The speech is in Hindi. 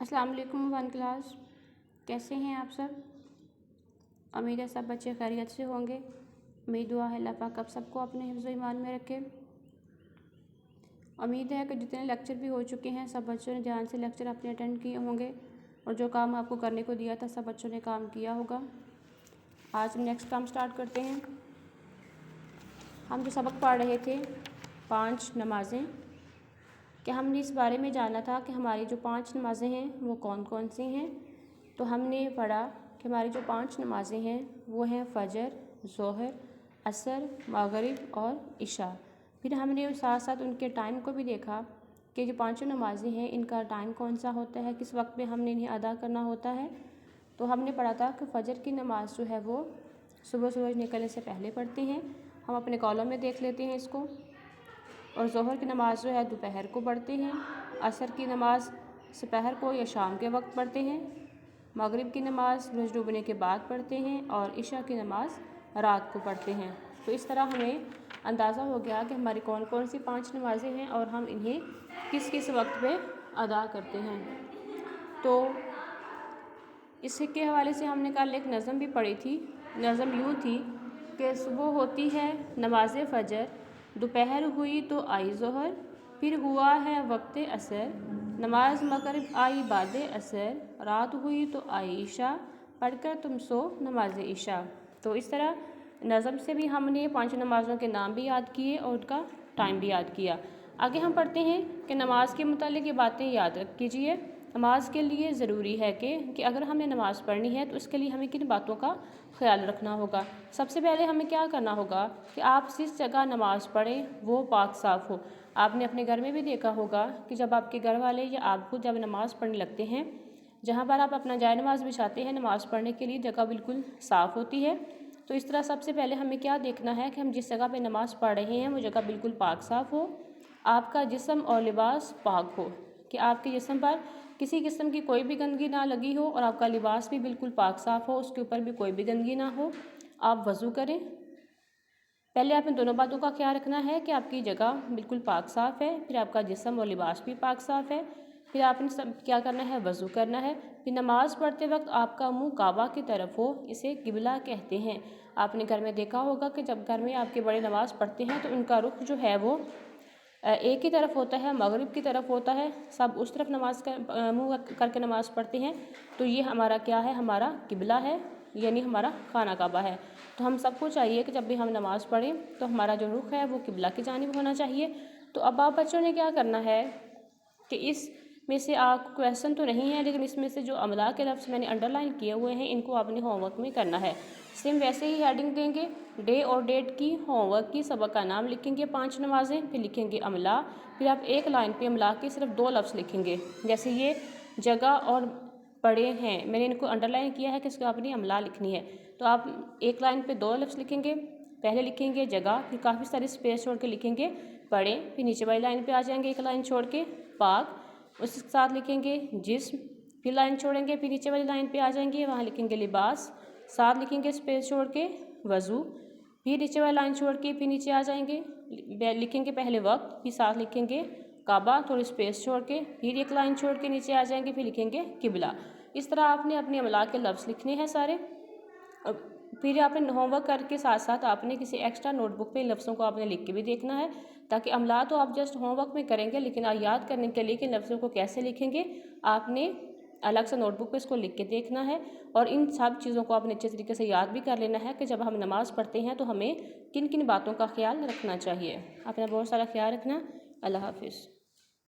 अस्सलाम वालेकुम वन क्लास। कैसे हैं आप सब? उम्मीद है सब बच्चे खैरियत से होंगे। मेरी दुआ है अल्लाह पाक आप सबको अपने हिफ्ज़ ईमान में रखे। उम्मीद है कि जितने लेक्चर भी हो चुके हैं सब बच्चों ने ध्यान से लेक्चर अपने अटेंड किए होंगे और जो काम आपको करने को दिया था सब बच्चों ने काम किया होगा। आज हम नेक्स्ट काम स्टार्ट करते हैं। हम जो सबक पढ़ रहे थे 5 नमाज़ें, कि हमने इस बारे में जाना था कि हमारी जो 5 नमाज़ें हैं वो कौन कौन सी हैं। तो हमने पढ़ा कि हमारी जो 5 नमाज़ें हैं वो हैं फ़जर, ज़ोहर, असर, मगरिब और इशा। फिर हमने साथ साथ उनके टाइम को भी देखा कि जो 5 नमाज़ें हैं इनका टाइम कौन सा होता है, किस वक्त में हमने इन्हें अदा करना होता है। तो हमने पढ़ा था कि फ़जर की नमाज़ जो है वो सुबह सूरज निकलने से पहले पढ़ते हैं। हम अपने कॉलम में देख लेते हैं इसको। और ज़ोहर की नमाज़ जो है दोपहर को पढ़ते हैं। असर की नमाज़ दोपहर को या शाम के वक्त पढ़ते हैं। मगरिब की नमाज़ सूरज डूबने के बाद पढ़ते हैं और इशा की नमाज़ रात को पढ़ते हैं। तो इस तरह हमें अंदाज़ा हो गया कि हमारी कौन कौन सी 5 नमाज़ें हैं और हम इन्हें किस किस वक्त पे अदा करते हैं। तो इसके हवाले से हमने कल एक नज़म भी पढ़ी थी। नज़म यूँ थी कि सुबह होती है नमाज फ़जर, दोपहर हुई तो आई ज़ोहर, फिर हुआ है वक्त असर, नमाज मगरिब आई बाद असर, रात हुई तो आई इशा, पढ़कर तुम सो नमाज इशा। तो इस तरह नज़म से भी हमने 5 नमाज़ों के नाम भी याद किए और उनका टाइम भी याद किया। आगे हम पढ़ते हैं कि नमाज के मुतालिक ये बातें याद रख कीजिए। नमाज के लिए ज़रूरी है कि अगर हमने नमाज़ पढ़नी है तो उसके लिए हमें किन बातों का ख्याल रखना होगा। सबसे पहले हमें क्या करना होगा कि आप जिस जगह नमाज़ पढ़ें वो पाक साफ़ हो। आपने अपने घर में भी देखा होगा कि जब आपके घर वाले या आप खुद जब नमाज़ पढ़ने लगते हैं, जहाँ पर आप अपना जाए नमाज़ बिछाते हैं नमाज़ पढ़ने के लिए जगह बिल्कुल साफ़ होती है। तो इस तरह सबसे पहले हमें क्या देखना है कि हम जिस जगह पे नमाज़ पढ़ रहे हैं वो जगह बिल्कुल पाक साफ़ हो, आपका जिस्म और लिबास पाक हो, कि आपके जिस्म पर किसी किस्म की कोई भी गंदगी ना लगी हो और आपका लिबास भी बिल्कुल पाक साफ़ हो, उसके ऊपर भी कोई भी गंदगी ना हो। आप वज़ू करें। पहले आपने दोनों बातों का ख्याल रखना है कि आपकी जगह बिल्कुल पाक साफ़ है, फिर आपका जिस्म और लिबास भी पाक साफ़ है। फिर आपने सब क्या करना है, वज़ू करना है। फिर नमाज़ पढ़ते वक्त आपका मुंह काबा की तरफ हो, इसे किबला कहते हैं। आपने घर में देखा होगा कि जब घर में आपके बड़े नमाज़ पढ़ते हैं तो उनका रुख जो है वो एक ही तरफ होता है, मगरिब की तरफ होता है। सब उस तरफ नमाज कर मुँह करके नमाज़ पढ़ते हैं। तो ये हमारा क्या है, हमारा किबला है, यानी हमारा खाना काबा है। तो हम सबको चाहिए कि जब भी हम नमाज़ पढ़ें तो हमारा जो रुख है वो किबला की जानिब होना चाहिए। तो अब आप बच्चों ने क्या करना है कि इसमें से आपको क्वेश्चन तो नहीं है, लेकिन इसमें से जो अमला के लफ्ज़ मैंने अंडरलाइन किए हुए हैं इनको आपने होमवर्क में करना है। सेम वैसे ही हेडिंग देंगे, डे और डेट की, होमवर्क की, सबक का नाम लिखेंगे 5 नमाज़ें, फिर लिखेंगे अमला। फिर आप एक लाइन पे अमला के सिर्फ 2 लफ्ज़ लिखेंगे, जैसे ये जगह और पढ़े हैं, मैंने इनको अंडरलाइन किया है कि इसको आपने अमला लिखनी है। तो आप एक लाइन पे 2 लफ्ज़ लिखेंगे। पहले लिखेंगे जगह, फिर काफ़ी सारी स्पेस छोड़ के लिखेंगे पढ़े, फिर नीचे वाली लाइन पे आ जाएंगे एक लाइन छोड़ के पाक, उसके साथ लिखेंगे जिस्म, फिर लाइन छोड़ेंगे, फिर नीचे वाली लाइन पे आ जाएंगे, वहाँ लिखेंगे लिबास, साथ लिखेंगे स्पेस छोड़ के वज़ू, फिर नीचे वाली लाइन छोड़ के फिर नीचे आ जाएंगे, लिखेंगे पहले वक्त, फिर साथ लिखेंगे काबा, थोड़ी स्पेस छोड़ के, फिर एक लाइन छोड़ के नीचे आ जाएंगे, फिर लिखेंगे किबला। इस तरह आपने अपने अमला के लफ्ज़ लिखने हैं सारे। फिर आपने होमवर्क करके साथ साथ आपने किसी एक्स्ट्रा नोटबुक पे लफ्ज़ों को आपने लिख के भी देखना है, ताकि अमला तो आप जस्ट होमवर्क में करेंगे, लेकिन याद करने के लिए कि लफ्ज़ों को कैसे लिखेंगे आपने अलग से नोटबुक पे इसको लिख के देखना है। और इन सब चीज़ों को आपने अच्छे तरीके से याद भी कर लेना है कि जब हम नमाज़ पढ़ते हैं तो हमें किन किन बातों का ख्याल रखना चाहिए। अपना बहुत सारा ख्याल रखना। अल्लाह हाफिज़।